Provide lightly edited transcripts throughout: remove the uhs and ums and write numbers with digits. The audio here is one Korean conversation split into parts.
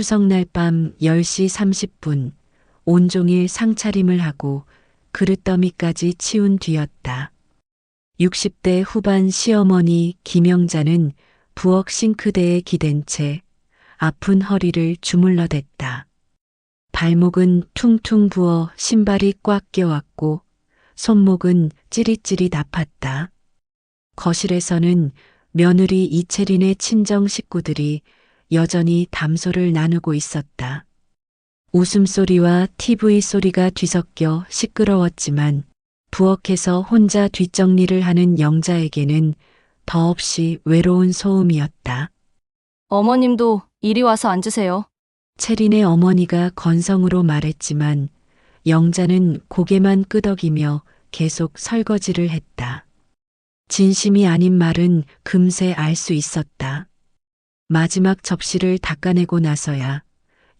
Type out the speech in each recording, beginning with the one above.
추석날 밤 10시 30분 온종일 상차림을 하고 그릇더미까지 치운 뒤였다. 60대 후반 시어머니 김영자는 부엌 싱크대에 기댄 채 아픈 허리를 주물러댔다. 발목은 퉁퉁 부어 신발이 꽉 껴왔고 손목은 찌릿찌릿 아팠다. 거실에서는 며느리 이채린의 친정 식구들이 여전히 담소를 나누고 있었다. 웃음소리와 TV 소리가 뒤섞여 시끄러웠지만 부엌에서 혼자 뒷정리를 하는 영자에게는 더없이 외로운 소음이었다. 어머님도 이리 와서 앉으세요. 채린의 어머니가 건성으로 말했지만 영자는 고개만 끄덕이며 계속 설거지를 했다. 진심이 아닌 말은 금세 알 수 있었다. 마지막 접시를 닦아내고 나서야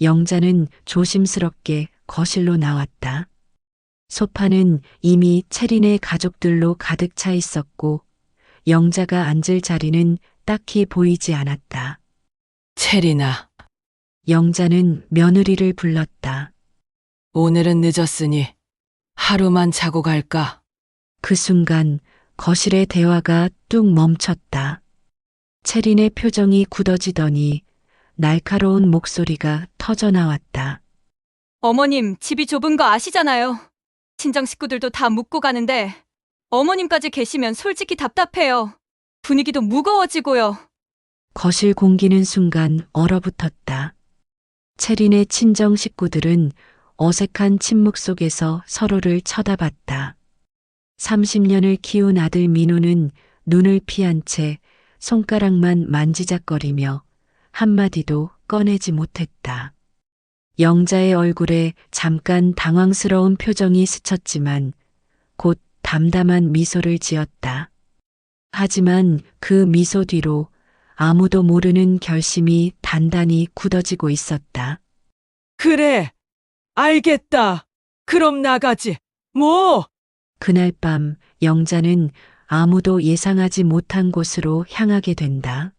영자는 조심스럽게 거실로 나왔다. 소파는 이미 채린의 가족들로 가득 차 있었고 영자가 앉을 자리는 딱히 보이지 않았다. 채린아, 영자는 며느리를 불렀다. 오늘은 늦었으니 하루만 자고 갈까? 그 순간 거실의 대화가 뚝 멈췄다. 채린의 표정이 굳어지더니 날카로운 목소리가 터져나왔다. 어머님, 집이 좁은 거 아시잖아요. 친정 식구들도 다 묵고 가는데 어머님까지 계시면 솔직히 답답해요. 분위기도 무거워지고요. 거실 공기는 순간 얼어붙었다. 채린의 친정 식구들은 어색한 침묵 속에서 서로를 쳐다봤다. 30년을 키운 아들 민호는 눈을 피한 채 손가락만 만지작거리며 한마디도 꺼내지 못했다. 영자의 얼굴에 잠깐 당황스러운 표정이 스쳤지만 곧 담담한 미소를 지었다. 하지만 그 미소 뒤로 아무도 모르는 결심이 단단히 굳어지고 있었다. 그래, 알겠다. 그럼 나가지. 뭐? 그날 밤 영자는 아무도 예상하지 못한 곳으로 향하게 된다.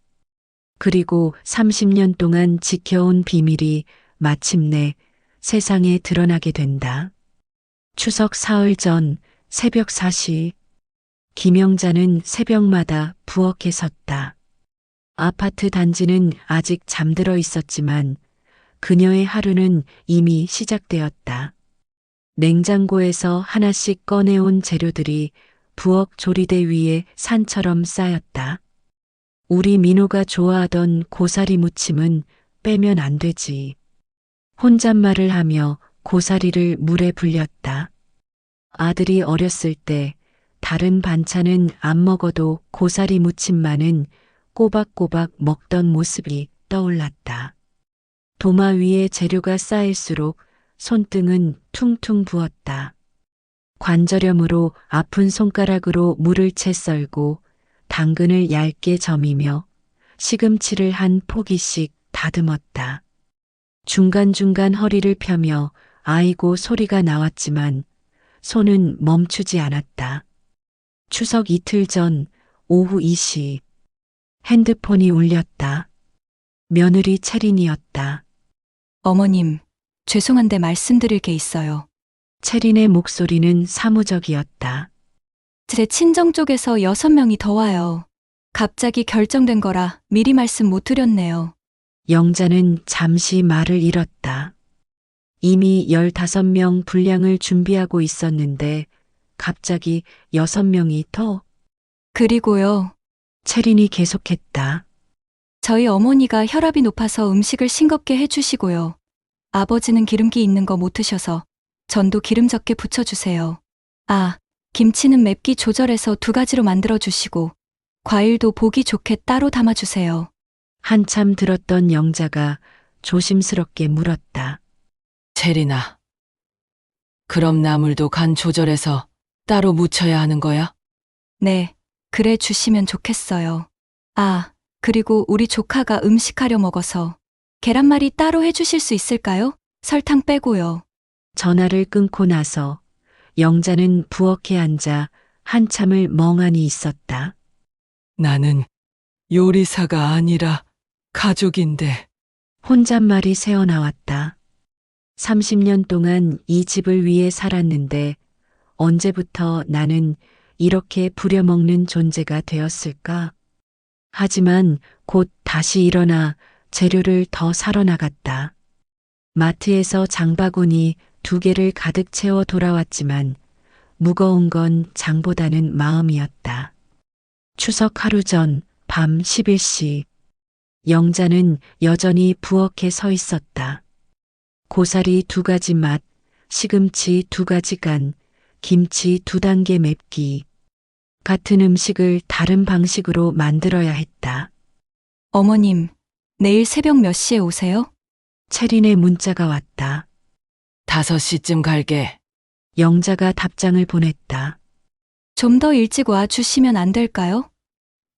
그리고 30년 동안 지켜온 비밀이 마침내 세상에 드러나게 된다. 추석 사흘 전 새벽 4시 김영자는 새벽마다 부엌에 섰다. 아파트 단지는 아직 잠들어 있었지만 그녀의 하루는 이미 시작되었다. 냉장고에서 하나씩 꺼내온 재료들이 부엌 조리대 위에 산처럼 쌓였다. 우리 민호가 좋아하던 고사리 무침은 빼면 안 되지. 혼잣말을 하며 고사리를 물에 불렸다. 아들이 어렸을 때 다른 반찬은 안 먹어도 고사리 무침만은 꼬박꼬박 먹던 모습이 떠올랐다. 도마 위에 재료가 쌓일수록 손등은 퉁퉁 부었다. 관절염으로 아픈 손가락으로 물을 채 썰고 당근을 얇게 점이며 시금치를 한 포기씩 다듬었다. 중간중간 허리를 펴며 아이고 소리가 나왔지만 손은 멈추지 않았다. 추석 이틀 전 오후 2시 핸드폰이 울렸다. 며느리 채린이었다. 어머님, 죄송한데 말씀드릴 게 있어요. 채린의 목소리는 사무적이었다. 제 친정 쪽에서 6명이 더 와요. 갑자기 결정된 거라 미리 말씀 못 드렸네요. 영자는 잠시 말을 잃었다. 이미 15명 분량을 준비하고 있었는데 갑자기 6명이 더? 그리고요, 채린이 계속했다. 저희 어머니가 혈압이 높아서 음식을 싱겁게 해주시고요. 아버지는 기름기 있는 거 못 드셔서 전도 기름 적게 부쳐주세요. 아, 김치는 맵기 조절해서 2가지로 만들어주시고 과일도 보기 좋게 따로 담아주세요. 한참 들었던 영자가 조심스럽게 물었다. 채린아, 그럼 나물도 간 조절해서 따로 무쳐야 하는 거야? 네, 그래 주시면 좋겠어요. 아, 그리고 우리 조카가 음식하려 먹어서 계란말이 따로 해주실 수 있을까요? 설탕 빼고요. 전화를 끊고 나서 영자는 부엌에 앉아 한참을 멍하니 있었다. 나는 요리사가 아니라 가족인데 혼잣말이 새어나왔다. 30년 동안 이 집을 위해 살았는데 언제부터 나는 이렇게 부려먹는 존재가 되었을까? 하지만 곧 다시 일어나 재료를 더 사러 나갔다. 마트에서 장바구니 2개를 가득 채워 돌아왔지만 무거운 건 장보다는 마음이었다. 추석 하루 전 밤 11시 영자는 여전히 부엌에 서 있었다. 고사리 2가지 맛, 시금치 2가지 간, 김치 2단계 맵기. 같은 음식을 다른 방식으로 만들어야 했다. 어머님, 내일 새벽 몇 시에 오세요? 채린의 문자가 왔다. 5시쯤 갈게. 영자가 답장을 보냈다. 좀 더 일찍 와 주시면 안 될까요?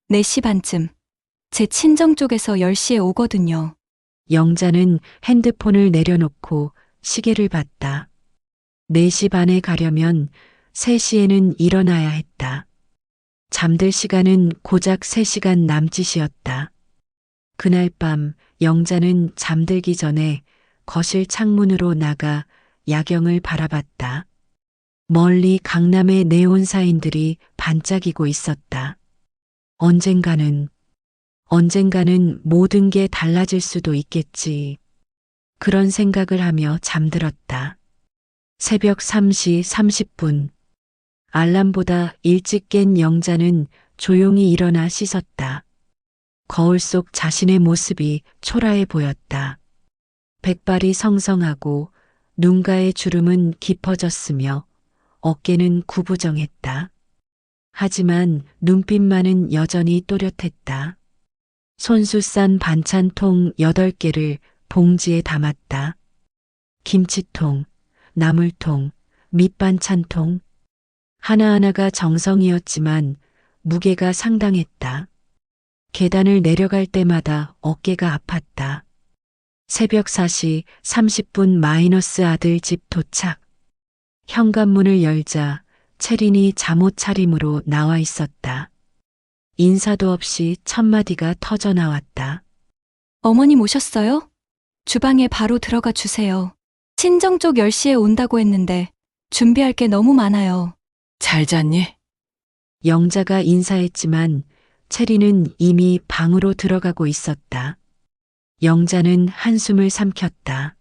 4시 반쯤. 제 친정 쪽에서 10시에 오거든요. 영자는 핸드폰을 내려놓고 시계를 봤다. 4시 반에 가려면 3시에는 일어나야 했다. 잠들 시간은 고작 3시간 남짓이었다. 그날 밤 영자는 잠들기 전에 거실 창문으로 나가 야경을 바라봤다. 멀리 강남의 네온 사인들이 반짝이고 있었다. 언젠가는 모든 게 달라질 수도 있겠지. 그런 생각을 하며 잠들었다. 새벽 3시 30분. 알람보다 일찍 깬 영자는 조용히 일어나 씻었다. 거울 속 자신의 모습이 초라해 보였다. 백발이 성성하고 눈가의 주름은 깊어졌으며 어깨는 구부정했다. 하지만 눈빛만은 여전히 또렷했다. 손수 싼 반찬통 8개를 봉지에 담았다. 김치통, 나물통, 밑반찬통. 하나하나가 정성이었지만 무게가 상당했다. 계단을 내려갈 때마다 어깨가 아팠다. 새벽 4시 30분 마이너스 아들 집 도착. 현관문을 열자 채린이 잠옷 차림으로 나와 있었다. 인사도 없이 첫마디가 터져 나왔다. 어머님 오셨어요? 주방에 바로 들어가 주세요. 친정 쪽 10시에 온다고 했는데 준비할 게 너무 많아요. 잘 잤니? 영자가 인사했지만 채리는 이미 방으로 들어가고 있었다. 영자는 한숨을 삼켰다.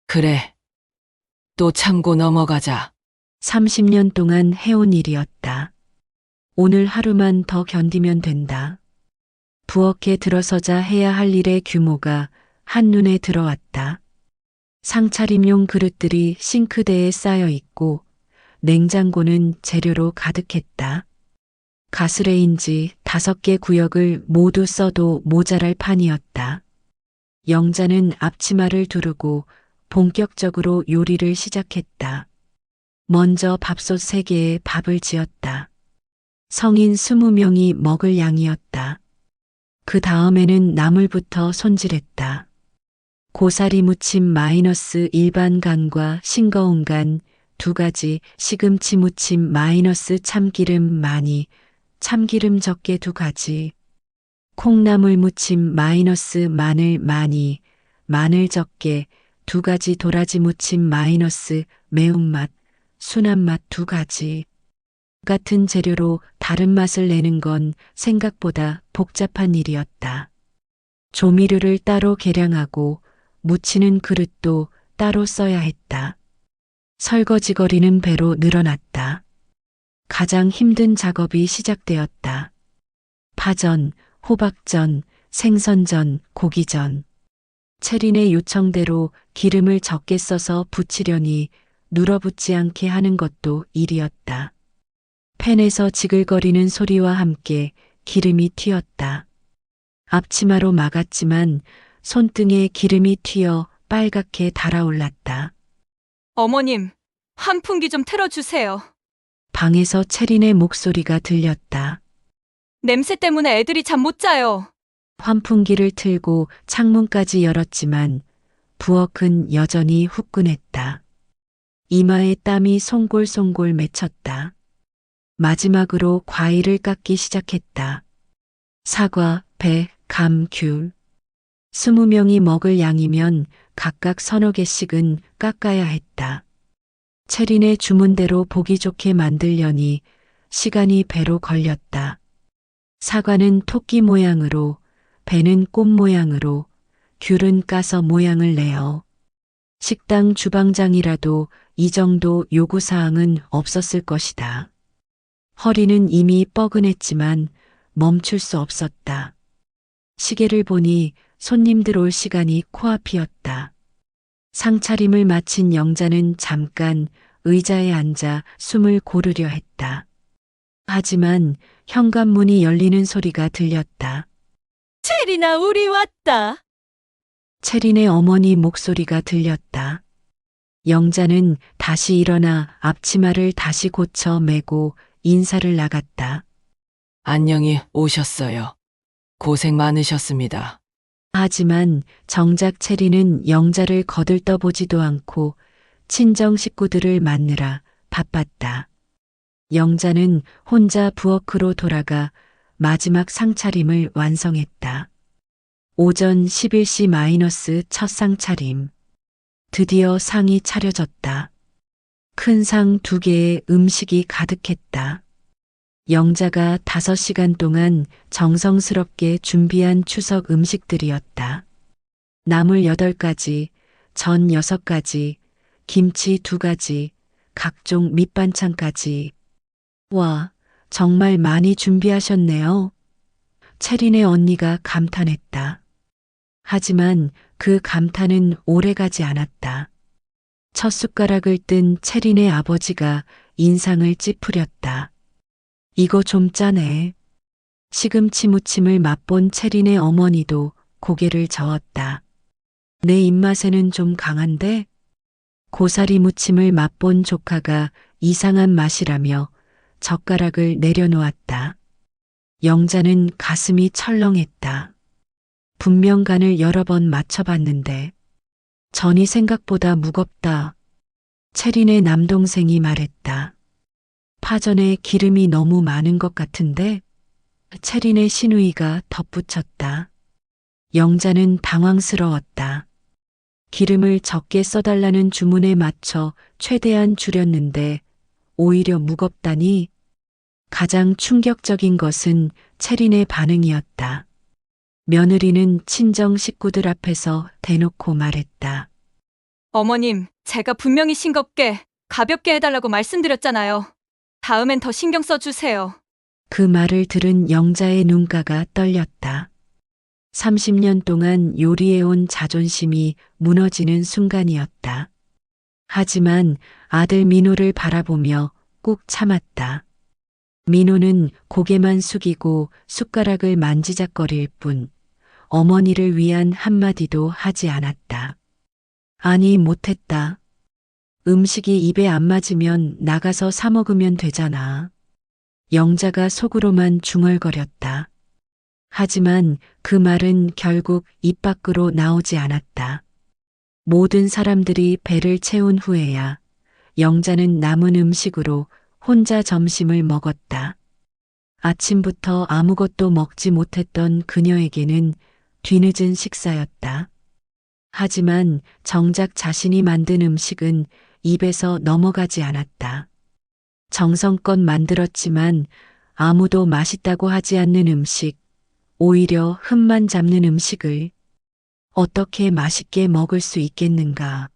그래. 또 참고 넘어가자. 30년 동안 해온 일이었다. 오늘 하루만 더 견디면 된다. 부엌에 들어서자 해야 할 일의 규모가 한눈에 들어왔다. 상차림용 그릇들이 싱크대에 쌓여 있고 냉장고는 재료로 가득했다. 가스레인지 5개 구역을 모두 써도 모자랄 판이었다. 영자는 앞치마를 두르고 본격적으로 요리를 시작했다. 먼저 밥솥 3개에 밥을 지었다. 성인 20명이 먹을 양이었다. 그 다음에는 나물부터 손질했다. 고사리 무침 마이너스 일반 간과 싱거운 간 2가지, 시금치 무침 마이너스 참기름 많이, 참기름 적게 2가지, 콩나물 무침 마이너스 마늘 많이, 마늘 적게 2가지, 도라지 무침 마이너스 매운맛, 순한맛 2가지. 같은 재료로 다른 맛을 내는 건 생각보다 복잡한 일이었다. 조미료를 따로 계량하고 무치는 그릇도 따로 써야 했다. 설거지거리는 배로 늘어났다. 가장 힘든 작업이 시작되었다. 파전, 호박전, 생선전, 고기전. 채린의 요청대로 기름을 적게 써서 부치려니 눌어붙지 않게 하는 것도 일이었다. 팬에서 지글거리는 소리와 함께 기름이 튀었다. 앞치마로 막았지만 손등에 기름이 튀어 빨갛게 달아올랐다. 어머님, 환풍기 좀 틀어주세요. 방에서 채린의 목소리가 들렸다. 냄새 때문에 애들이 잠 못 자요. 환풍기를 틀고 창문까지 열었지만 부엌은 여전히 후끈했다. 이마에 땀이 송골송골 맺혔다. 마지막으로 과일을 깎기 시작했다. 사과, 배, 감, 귤. 20명이 먹을 양이면 각각 서너 개씩은 깎아야 했다. 체린의 주문대로 보기 좋게 만들려니 시간이 배로 걸렸다. 사과는 토끼 모양으로, 배는 꽃 모양으로, 귤은 까서 모양을 내어. 식당 주방장이라도 이 정도 요구사항은 없었을 것이다. 허리는 이미 뻐근했지만 멈출 수 없었다. 시계를 보니 손님들 올 시간이 코앞이었다. 상차림을 마친 영자는 잠깐 의자에 앉아 숨을 고르려 했다. 하지만 현관문이 열리는 소리가 들렸다. 체리나, 우리 왔다. 체린의 어머니 목소리가 들렸다. 영자는 다시 일어나 앞치마를 다시 고쳐 매고 인사를 나갔다. 안녕히 오셨어요. 고생 많으셨습니다. 하지만 정작 체리는 영자를 거들떠보지도 않고 친정 식구들을 맞느라 바빴다. 영자는 혼자 부엌으로 돌아가 마지막 상차림을 완성했다. 오전 11시- 첫 상차림. 드디어 상이 차려졌다. 큰 상 2개에 음식이 가득했다. 영자가 5시간 동안 정성스럽게 준비한 추석 음식들이었다. 나물 8가지, 전 6가지, 김치 2가지, 각종 밑반찬까지. 와, 정말 많이 준비하셨네요. 체린의 언니가 감탄했다. 하지만 그 감탄은 오래가지 않았다. 첫 숟가락을 뜬 체린의 아버지가 인상을 찌푸렸다. 이거 좀 짜네. 시금치 무침을 맛본 체린의 어머니도 고개를 저었다. 내 입맛에는 좀 강한데? 고사리 무침을 맛본 조카가 이상한 맛이라며 젓가락을 내려놓았다. 영자는 가슴이 철렁했다. 분명 간을 여러 번 맞춰봤는데 전이 생각보다 무겁다. 체린의 남동생이 말했다. 파전에 기름이 너무 많은 것 같은데? 체린의 시누이가 덧붙였다. 영자는 당황스러웠다. 기름을 적게 써달라는 주문에 맞춰 최대한 줄였는데 오히려 무겁다니? 가장 충격적인 것은 체린의 반응이었다. 며느리는 친정 식구들 앞에서 대놓고 말했다. 어머님, 제가 분명히 싱겁게, 가볍게 해달라고 말씀드렸잖아요. 다음엔 더 신경 써주세요. 그 말을 들은 영자의 눈가가 떨렸다. 30년 동안 요리해온 자존심이 무너지는 순간이었다. 하지만 아들 민호를 바라보며 꾹 참았다. 민호는 고개만 숙이고 숟가락을 만지작거릴 뿐 어머니를 위한 한마디도 하지 않았다. 아니, 못했다. 음식이 입에 안 맞으면 나가서 사 먹으면 되잖아. 영자가 속으로만 중얼거렸다. 하지만 그 말은 결국 입 밖으로 나오지 않았다. 모든 사람들이 배를 채운 후에야 영자는 남은 음식으로 혼자 점심을 먹었다. 아침부터 아무것도 먹지 못했던 그녀에게는 뒤늦은 식사였다. 하지만 정작 자신이 만든 음식은 입에서 넘어가지 않았다. 정성껏 만들었지만 아무도 맛있다고 하지 않는 음식, 오히려 흠만 잡는 음식을 어떻게 맛있게 먹을 수 있겠는가.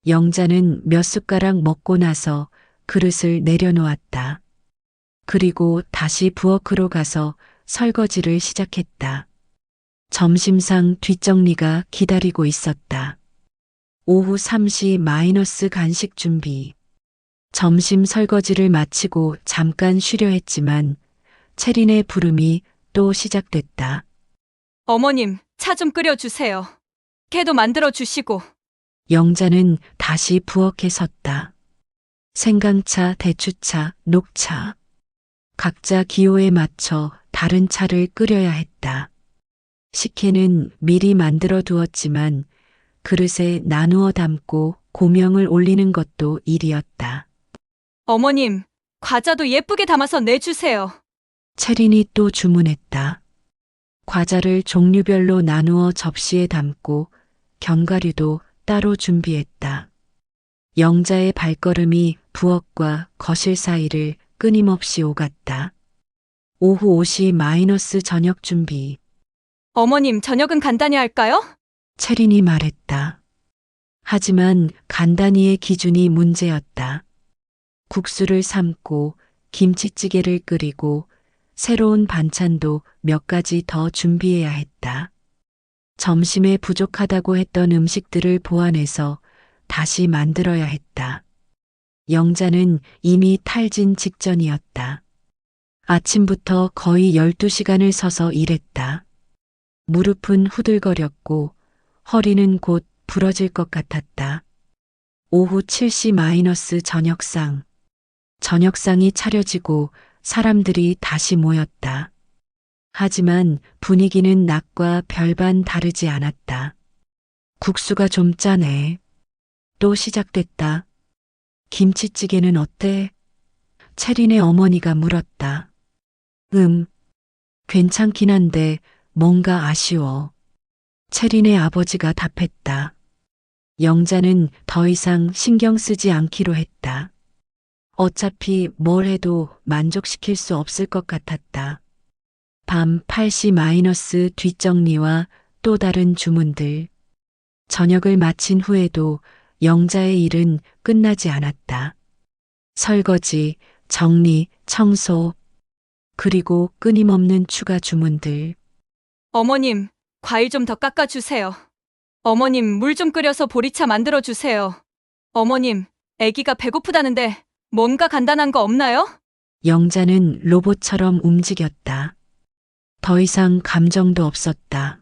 영자는 몇 숟가락 먹고 나서 그릇을 내려놓았다. 그리고 다시 부엌으로 가서 설거지를 시작했다. 점심상 뒷정리가 기다리고 있었다. 오후 3시- 간식 준비. 점심 설거지를 마치고 잠깐 쉬려 했지만 체린의 부름이 또 시작됐다. 어머님, 차 좀 끓여주세요. 깨도 만들어주시고. 영자는 다시 부엌에 섰다. 생강차, 대추차, 녹차. 각자 기호에 맞춰 다른 차를 끓여야 했다. 식혜는 미리 만들어 두었지만 그릇에 나누어 담고 고명을 올리는 것도 일이었다. 어머님, 과자도 예쁘게 담아서 내주세요. 체린이 또 주문했다. 과자를 종류별로 나누어 접시에 담고 견과류도 따로 준비했다. 영자의 발걸음이 부엌과 거실 사이를 끊임없이 오갔다. 오후 5시 마이너스 저녁 준비. 어머님, 저녁은 간단히 할까요? 채린이 말했다. 하지만 간단히의 기준이 문제였다. 국수를 삶고 김치찌개를 끓이고 새로운 반찬도 몇 가지 더 준비해야 했다. 점심에 부족하다고 했던 음식들을 보완해서 다시 만들어야 했다. 영자는 이미 탈진 직전이었다. 아침부터 거의 12시간을 서서 일했다. 무릎은 후들거렸고 허리는 곧 부러질 것 같았다. 오후 7시 마이너스 저녁상. 저녁상이 차려지고 사람들이 다시 모였다. 하지만 분위기는 낮과 별반 다르지 않았다. 국수가 좀 짜네. 또 시작됐다. 김치찌개는 어때? 채린의 어머니가 물었다. 괜찮긴 한데 뭔가 아쉬워. 채린의 아버지가 답했다. 영자는 더 이상 신경 쓰지 않기로 했다. 어차피 뭘 해도 만족시킬 수 없을 것 같았다. 밤 8시 마이너스 뒷정리와 또 다른 주문들. 저녁을 마친 후에도 영자의 일은 끝나지 않았다. 설거지, 정리, 청소, 그리고 끊임없는 추가 주문들. 어머님, 과일 좀 더 깎아주세요. 어머님, 물 좀 끓여서 보리차 만들어주세요. 어머님, 아기가 배고프다는데 뭔가 간단한 거 없나요? 영자는 로봇처럼 움직였다. 더 이상 감정도 없었다.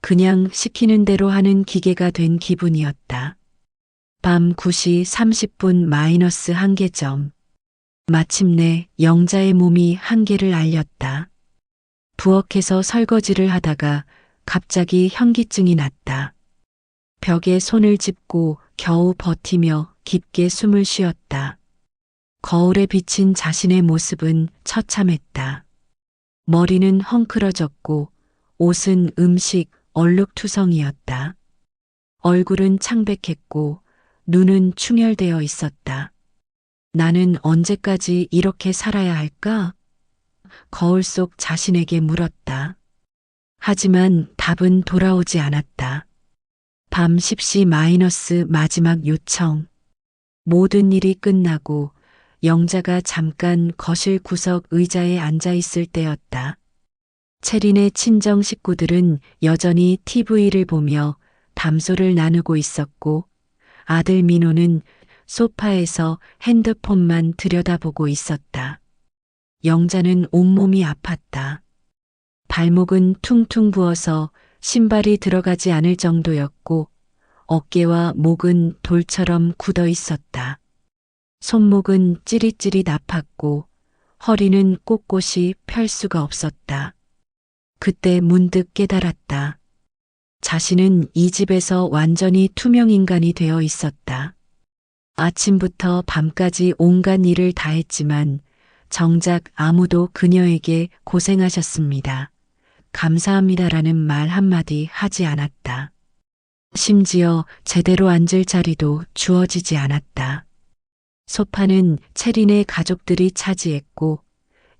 그냥 시키는 대로 하는 기계가 된 기분이었다. 밤 9시 30분 마이너스 한계점. 마침내 영자의 몸이 한계를 알렸다. 부엌에서 설거지를 하다가 갑자기 현기증이 났다. 벽에 손을 짚고 겨우 버티며 깊게 숨을 쉬었다. 거울에 비친 자신의 모습은 처참했다. 머리는 헝클어졌고 옷은 음식 얼룩투성이었다. 얼굴은 창백했고 눈은 충혈되어 있었다. 나는 언제까지 이렇게 살아야 할까? 거울 속 자신에게 물었다. 하지만 답은 돌아오지 않았다. 밤 10시 마이너스 마지막 요청. 모든 일이 끝나고 영자가 잠깐 거실 구석 의자에 앉아 있을 때였다. 채린의 친정 식구들은 여전히 TV를 보며 담소를 나누고 있었고 아들 민호는 소파에서 핸드폰만 들여다보고 있었다. 영자는 온몸이 아팠다. 발목은 퉁퉁 부어서 신발이 들어가지 않을 정도였고 어깨와 목은 돌처럼 굳어 있었다. 손목은 찌릿찌릿 아팠고 허리는 꼿꼿이 펼 수가 없었다. 그때 문득 깨달았다. 자신은 이 집에서 완전히 투명 인간이 되어 있었다. 아침부터 밤까지 온갖 일을 다 했지만 정작 아무도 그녀에게 고생하셨습니다. 감사합니다라는 말 한마디 하지 않았다. 심지어 제대로 앉을 자리도 주어지지 않았다. 소파는 채린의 가족들이 차지했고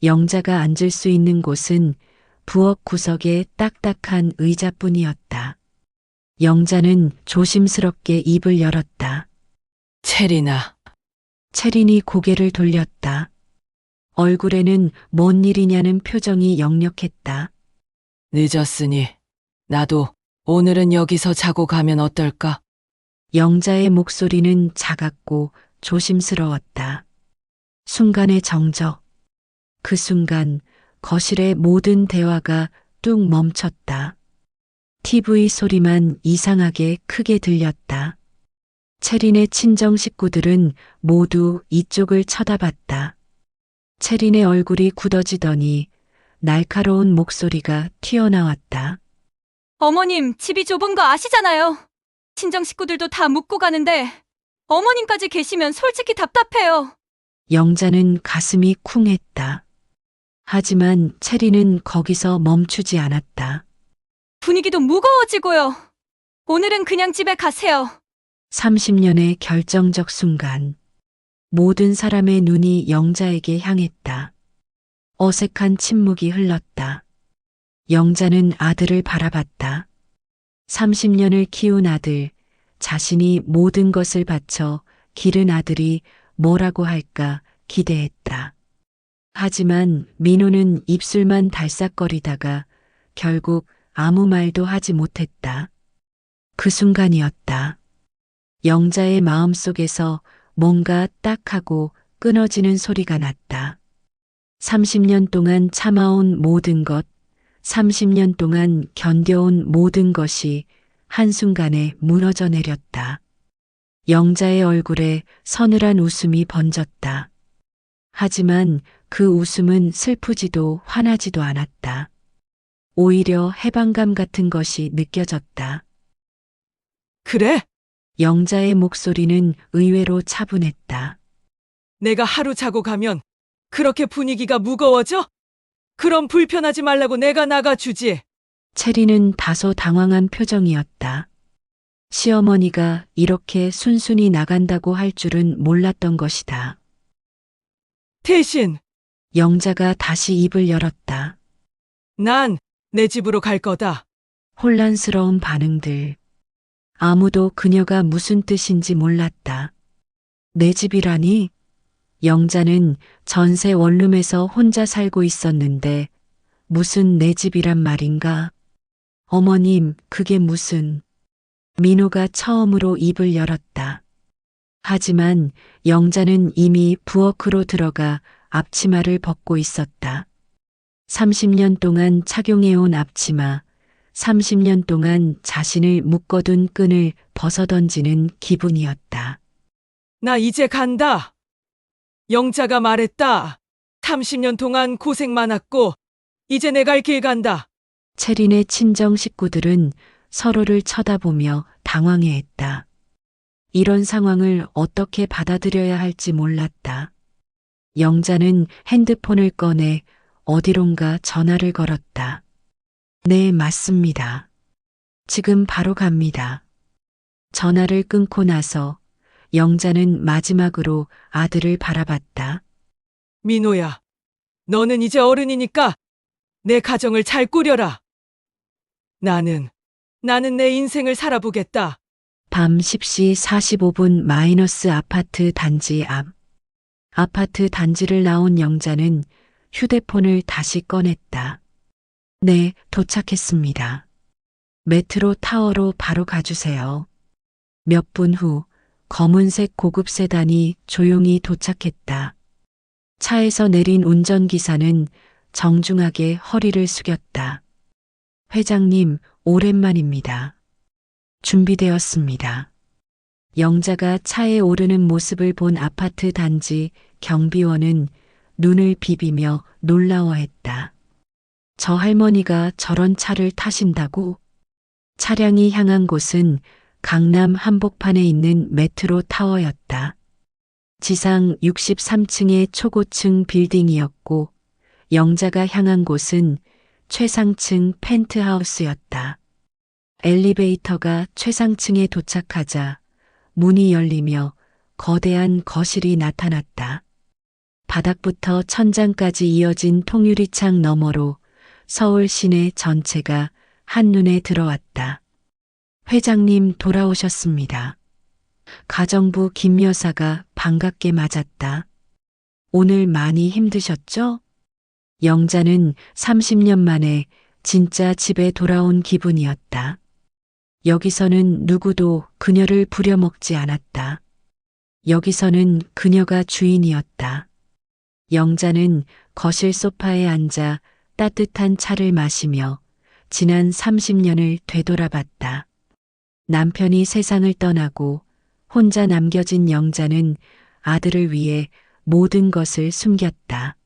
영자가 앉을 수 있는 곳은 부엌 구석의 딱딱한 의자뿐이었다. 영자는 조심스럽게 입을 열었다. 채린아, 채린이 고개를 돌렸다. 얼굴에는 뭔 일이냐는 표정이 역력했다. 늦었으니 나도 오늘은 여기서 자고 가면 어떨까? 영자의 목소리는 작았고 조심스러웠다. 순간의 정적. 그 순간 거실의 모든 대화가 뚝 멈췄다. TV 소리만 이상하게 크게 들렸다. 채린의 친정 식구들은 모두 이쪽을 쳐다봤다. 채린의 얼굴이 굳어지더니 날카로운 목소리가 튀어나왔다. 어머님, 집이 좁은 거 아시잖아요. 친정 식구들도 다 묵고 가는데 어머님까지 계시면 솔직히 답답해요. 영자는 가슴이 쿵했다. 하지만 체리는 거기서 멈추지 않았다. 분위기도 무거워지고요. 오늘은 그냥 집에 가세요. 30년의 결정적 순간, 모든 사람의 눈이 영자에게 향했다. 어색한 침묵이 흘렀다. 영자는 아들을 바라봤다. 30년을 키운 아들, 자신이 모든 것을 바쳐 기른 아들이 뭐라고 할까 기대했다. 하지만 민호는 입술만 달싹거리다가 결국 아무 말도 하지 못했다. 그 순간이었다. 영자의 마음속에서 뭔가 딱하고 끊어지는 소리가 났다. 30년 동안 참아온 모든 것, 30년 동안 견뎌온 모든 것이 한순간에 무너져 내렸다. 영자의 얼굴에 서늘한 웃음이 번졌다. 하지만 그 웃음은 슬프지도 화나지도 않았다. 오히려 해방감 같은 것이 느껴졌다. 그래? 영자의 목소리는 의외로 차분했다. 내가 하루 자고 가면 그렇게 분위기가 무거워져? 그럼 불편하지 말라고 내가 나가주지. 체리는 다소 당황한 표정이었다. 시어머니가 이렇게 순순히 나간다고 할 줄은 몰랐던 것이다. 대신 영자가 다시 입을 열었다. 난 내 집으로 갈 거다. 혼란스러운 반응들. 아무도 그녀가 무슨 뜻인지 몰랐다. 내 집이라니? 영자는 전세 원룸에서 혼자 살고 있었는데 무슨 내 집이란 말인가? 어머님, 그게 무슨... 민호가 처음으로 입을 열었다. 하지만 영자는 이미 부엌으로 들어가 앞치마를 벗고 있었다. 30년 동안 착용해온 앞치마, 30년 동안 자신을 묶어둔 끈을 벗어던지는 기분이었다. 나 이제 간다. 영자가 말했다. 30년 동안 고생 많았고 이제 내 갈 길 간다. 체린의 친정 식구들은 서로를 쳐다보며 당황해했다. 이런 상황을 어떻게 받아들여야 할지 몰랐다. 영자는 핸드폰을 꺼내 어디론가 전화를 걸었다. 네, 맞습니다. 지금 바로 갑니다. 전화를 끊고 나서 영자는 마지막으로 아들을 바라봤다. 민호야, 너는 이제 어른이니까 내 가정을 잘 꾸려라. 나는 내 인생을 살아보겠다. 밤 10시 45분 마이너스 아파트 단지 앞. 아파트 단지를 나온 영자는 휴대폰을 다시 꺼냈다. 네, 도착했습니다. 메트로 타워로 바로 가주세요. 몇 분 후 검은색 고급 세단이 조용히 도착했다. 차에서 내린 운전기사는 정중하게 허리를 숙였다. 회장님, 오랜만입니다. 준비되었습니다. 영자가 차에 오르는 모습을 본 아파트 단지 경비원은 눈을 비비며 놀라워했다. 저 할머니가 저런 차를 타신다고? 차량이 향한 곳은 강남 한복판에 있는 메트로 타워였다. 지상 63층의 초고층 빌딩이었고 영자가 향한 곳은 최상층 펜트하우스였다. 엘리베이터가 최상층에 도착하자 문이 열리며 거대한 거실이 나타났다. 바닥부터 천장까지 이어진 통유리창 너머로 서울 시내 전체가 한눈에 들어왔다. 회장님 돌아오셨습니다. 가정부 김 여사가 반갑게 맞았다. 오늘 많이 힘드셨죠? 영자는 30년 만에 진짜 집에 돌아온 기분이었다. 여기서는 누구도 그녀를 부려먹지 않았다. 여기서는 그녀가 주인이었다. 영자는 거실 소파에 앉아 따뜻한 차를 마시며 지난 30년을 되돌아봤다. 남편이 세상을 떠나고 혼자 남겨진 영자는 아들을 위해 모든 것을 숨겼다.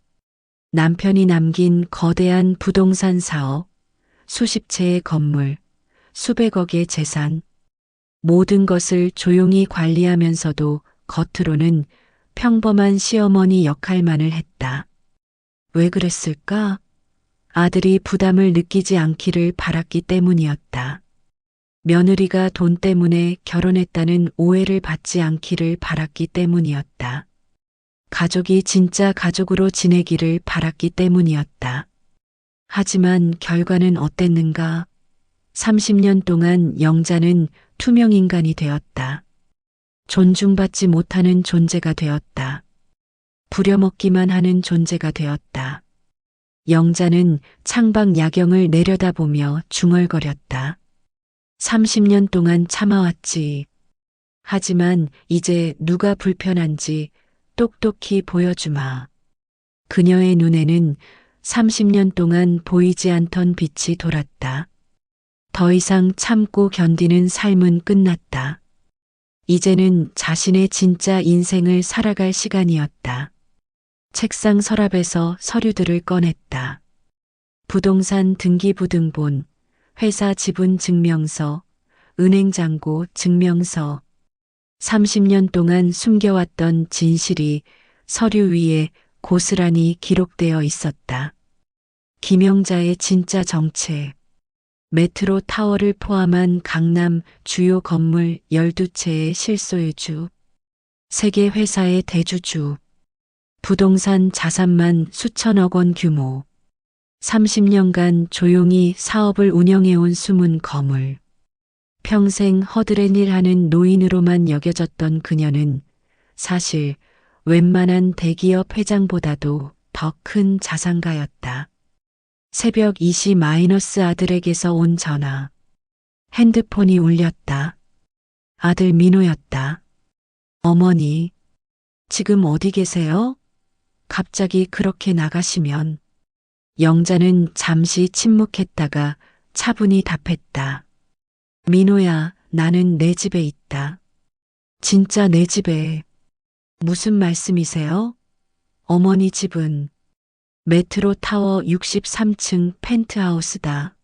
남편이 남긴 거대한 부동산 사업, 수십 채의 건물, 수백억의 재산, 모든 것을 조용히 관리하면서도 겉으로는 평범한 시어머니 역할만을 했다. 왜 그랬을까? 아들이 부담을 느끼지 않기를 바랐기 때문이었다. 며느리가 돈 때문에 결혼했다는 오해를 받지 않기를 바랐기 때문이었다. 가족이 진짜 가족으로 지내기를 바랐기 때문이었다. 하지만 결과는 어땠는가? 30년 동안 영자는 투명 인간이 되었다. 존중받지 못하는 존재가 되었다. 부려먹기만 하는 존재가 되었다. 영자는 창밖 야경을 내려다보며 중얼거렸다. 30년 동안 참아왔지. 하지만 이제 누가 불편한지 똑똑히 보여주마. 그녀의 눈에는 30년 동안 보이지 않던 빛이 돌았다. 더 이상 참고 견디는 삶은 끝났다. 이제는 자신의 진짜 인생을 살아갈 시간이었다. 책상 서랍에서 서류들을 꺼냈다. 부동산 등기부등본, 회사 지분 증명서, 은행 잔고 증명서, 30년 동안 숨겨왔던 진실이 서류 위에 고스란히 기록되어 있었다. 김영자의 진짜 정체, 메트로 타워를 포함한 강남 주요 건물 12채의 실소유주, 세계 회사의 대주주, 부동산 자산만 수천억 원 규모, 30년간 조용히 사업을 운영해온 숨은 거물. 평생 허드렛 일하는 노인으로만 여겨졌던 그녀는 사실 웬만한 대기업 회장보다도 더 큰 자산가였다. 새벽 2시 아들에게서 온 전화. 핸드폰이 울렸다. 아들 민호였다. 어머니, 지금 어디 계세요? 갑자기 그렇게 나가시면. 영자는 잠시 침묵했다가 차분히 답했다. 민호야, 나는 내 집에 있다. 진짜 내 집에. 무슨 말씀이세요? 어머니 집은 메트로 타워 63층 펜트하우스다.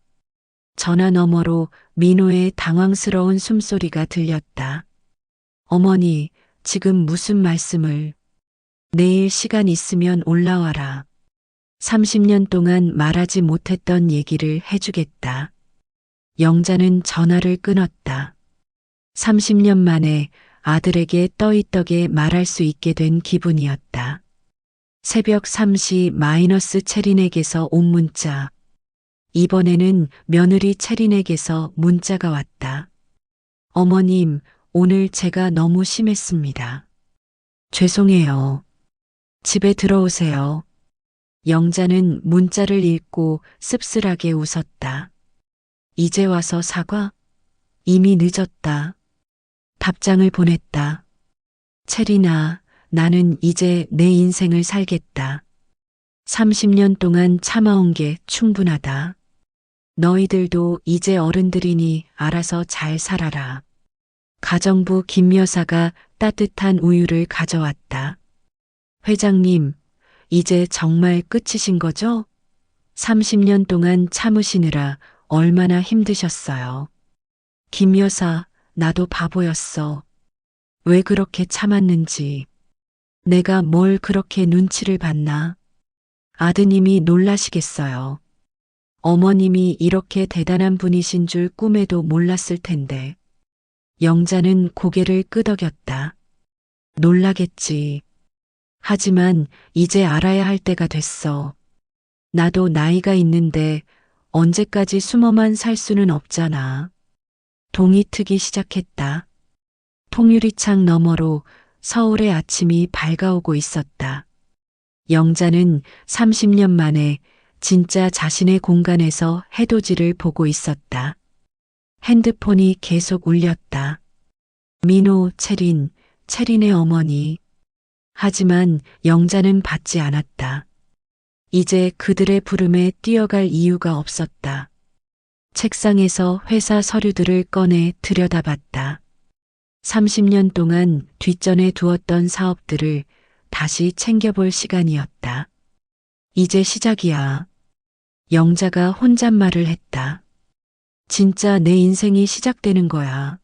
전화 너머로 민호의 당황스러운 숨소리가 들렸다. 어머니, 지금 무슨 말씀을. 내일 시간 있으면 올라와라. 30년 동안 말하지 못했던 얘기를 해주겠다. 영자는 전화를 끊었다. 30년 만에 아들에게 떠있떡에 말할 수 있게 된 기분이었다. 새벽 3시 체린에게서 온 문자. 이번에는 며느리 체린에게서 문자가 왔다. 어머님, 오늘 제가 너무 심했습니다. 죄송해요. 집에 들어오세요. 영자는 문자를 읽고 씁쓸하게 웃었다. 이제 와서 사과? 이미 늦었다. 답장을 보냈다. 체린아, 나는 이제 내 인생을 살겠다. 30년 동안 참아온 게 충분하다. 너희들도 이제 어른들이니 알아서 잘 살아라. 가정부 김 여사가 따뜻한 우유를 가져왔다. 회장님, 이제 정말 끝이신 거죠? 30년 동안 참으시느라 얼마나 힘드셨어요. 김 여사, 나도 바보였어. 왜 그렇게 참았는지. 내가 뭘 그렇게 눈치를 봤나? 아드님이 놀라시겠어요. 어머님이 이렇게 대단한 분이신 줄 꿈에도 몰랐을 텐데. 영자는 고개를 끄덕였다. 놀라겠지. 하지만 이제 알아야 할 때가 됐어. 나도 나이가 있는데 언제까지 숨어만 살 수는 없잖아. 동이 트기 시작했다. 통유리창 너머로 서울의 아침이 밝아오고 있었다. 영자는 30년 만에 진짜 자신의 공간에서 해돋이를 보고 있었다. 핸드폰이 계속 울렸다. 민호, 체린의 어머니. 하지만 영자는 받지 않았다. 이제 그들의 부름에 뛰어갈 이유가 없었다. 책상에서 회사 서류들을 꺼내 들여다봤다. 30년 동안 뒷전에 두었던 사업들을 다시 챙겨볼 시간이었다. 이제 시작이야. 영자가 혼잣말을 했다. 진짜 내 인생이 시작되는 거야.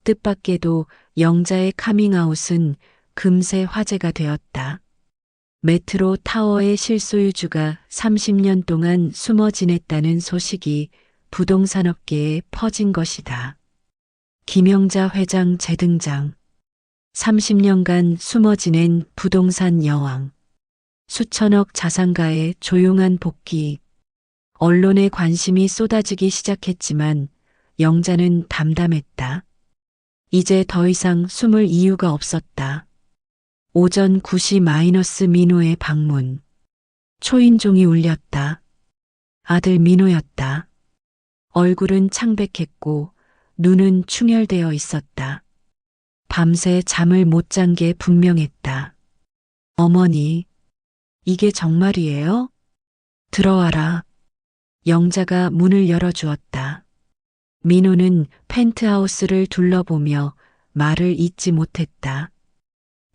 뜻밖에도 영자의 카밍아웃은 금세 화제가 되었다. 메트로 타워의 실소유주가 30년 동안 숨어 지냈다는 소식이 부동산 업계에 퍼진 것이다. 김영자 회장 재등장. 30년간 숨어 지낸 부동산 여왕. 수천억 자산가의 조용한 복귀. 언론의 관심이 쏟아지기 시작했지만 영자는 담담했다. 이제 더 이상 숨을 이유가 없었다. 오전 9시 마이너스 민호의 방문. 초인종이 울렸다. 아들 민호였다. 얼굴은 창백했고 눈은 충혈되어 있었다. 밤새 잠을 못 잔 게 분명했다. 어머니, 이게 정말이에요? 들어와라. 영자가 문을 열어주었다. 민호는 펜트하우스를 둘러보며 말을 잇지 못했다.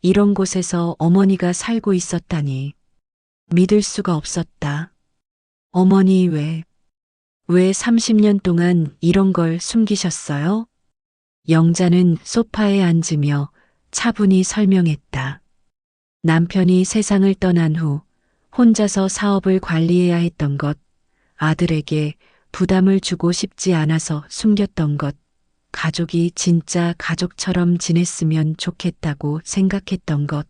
이런 곳에서 어머니가 살고 있었다니. 믿을 수가 없었다. 어머니 왜 30년 동안 이런 걸 숨기셨어요? 영자는 소파에 앉으며 차분히 설명했다. 남편이 세상을 떠난 후 혼자서 사업을 관리해야 했던 것, 아들에게 부담을 주고 싶지 않아서 숨겼던 것, 가족이 진짜 가족처럼 지냈으면 좋겠다고 생각했던 것.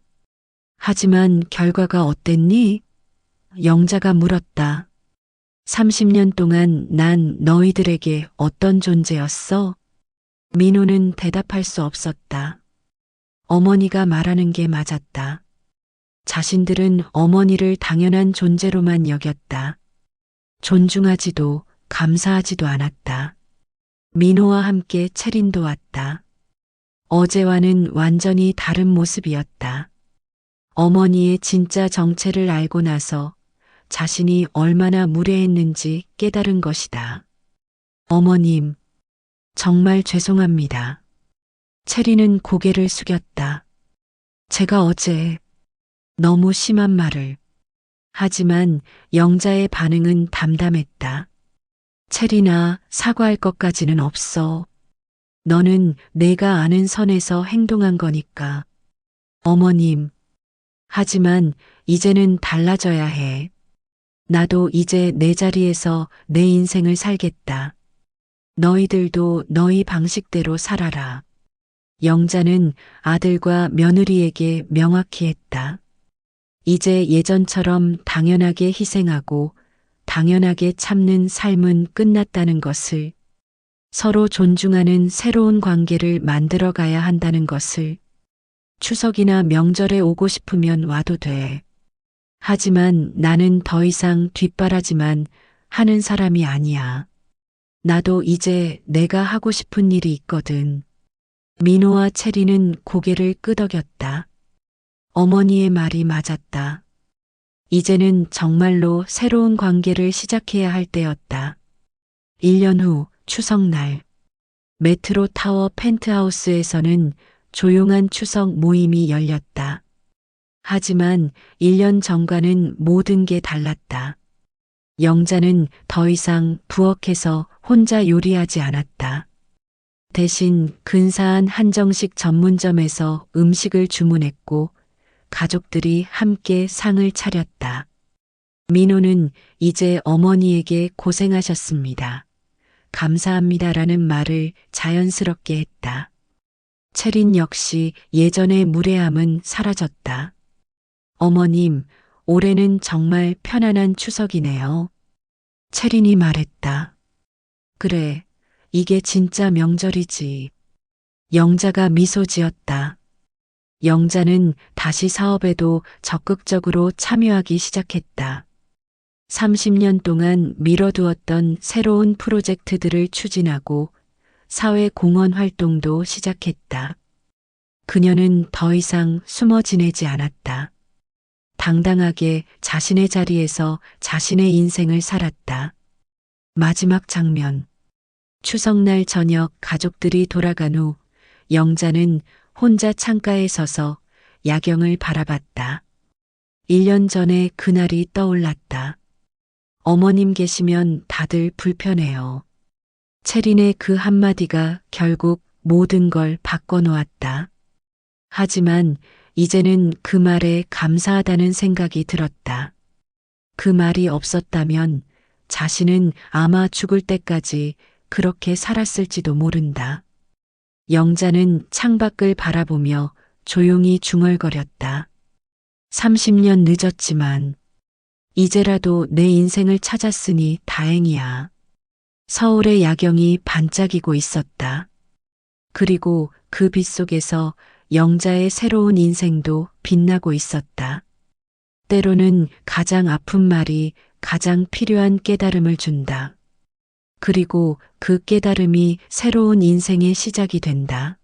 하지만 결과가 어땠니? 영자가 물었다. 30년 동안 난 너희들에게 어떤 존재였어? 민호는 대답할 수 없었다. 어머니가 말하는 게 맞았다. 자신들은 어머니를 당연한 존재로만 여겼다. 존중하지도 감사하지도 않았다. 민호와 함께 채린도 왔다. 어제와는 완전히 다른 모습이었다. 어머니의 진짜 정체를 알고 나서 자신이 얼마나 무례했는지 깨달은 것이다. 어머님, 정말 죄송합니다. 채리는 고개를 숙였다. 제가 어제 너무 심한 말을. 하지만 영자의 반응은 담담했다. 채리나 사과할 것까지는 없어. 너는 내가 아는 선에서 행동한 거니까. 어머님, 하지만 이제는 달라져야 해. 나도 이제 내 자리에서 내 인생을 살겠다. 너희들도 너희 방식대로 살아라. 영자는 아들과 며느리에게 명확히 했다. 이제 예전처럼 당연하게 희생하고 당연하게 참는 삶은 끝났다는 것을, 서로 존중하는 새로운 관계를 만들어 가야 한다는 것을, 추석이나 명절에 오고 싶으면 와도 돼. 하지만 나는 더 이상 뒷바라지만 하는 사람이 아니야. 나도 이제 내가 하고 싶은 일이 있거든. 민호와 채리는 고개를 끄덕였다. 어머니의 말이 맞았다. 이제는 정말로 새로운 관계를 시작해야 할 때였다. 1년 후 추석날, 메트로 타워 펜트하우스에서는 조용한 추석 모임이 열렸다. 하지만 1년 전과는 모든 게 달랐다. 영자는 더 이상 부엌에서 혼자 요리하지 않았다. 대신 근사한 한정식 전문점에서 음식을 주문했고 가족들이 함께 상을 차렸다. 민호는 이제 어머니에게 고생하셨습니다. 감사합니다라는 말을 자연스럽게 했다. 채린 역시 예전의 무례함은 사라졌다. 어머님, 올해는 정말 편안한 추석이네요. 채린이 말했다. 그래, 이게 진짜 명절이지. 영자가 미소 지었다. 영자는 다시 사업에도 적극적으로 참여하기 시작했다. 30년 동안 미뤄두었던 새로운 프로젝트들을 추진하고 사회 공헌 활동도 시작했다. 그녀는 더 이상 숨어 지내지 않았다. 당당하게 자신의 자리에서 자신의 인생을 살았다. 마지막 장면. 추석날 저녁 가족들이 돌아간 후 영자는 혼자 창가에 서서 야경을 바라봤다. 1년 전에 그날이 떠올랐다. 어머님 계시면 다들 불편해요. 채린의 그 한마디가 결국 모든 걸 바꿔놓았다. 하지만 이제는 그 말에 감사하다는 생각이 들었다. 그 말이 없었다면 자신은 아마 죽을 때까지 그렇게 살았을지도 모른다. 영자는 창밖을 바라보며 조용히 중얼거렸다. 30년 늦었지만 이제라도 내 인생을 찾았으니 다행이야. 서울의 야경이 반짝이고 있었다. 그리고 그 빛 속에서 영자의 새로운 인생도 빛나고 있었다. 때로는 가장 아픈 말이 가장 필요한 깨달음을 준다. 그리고 그 깨달음이 새로운 인생의 시작이 된다.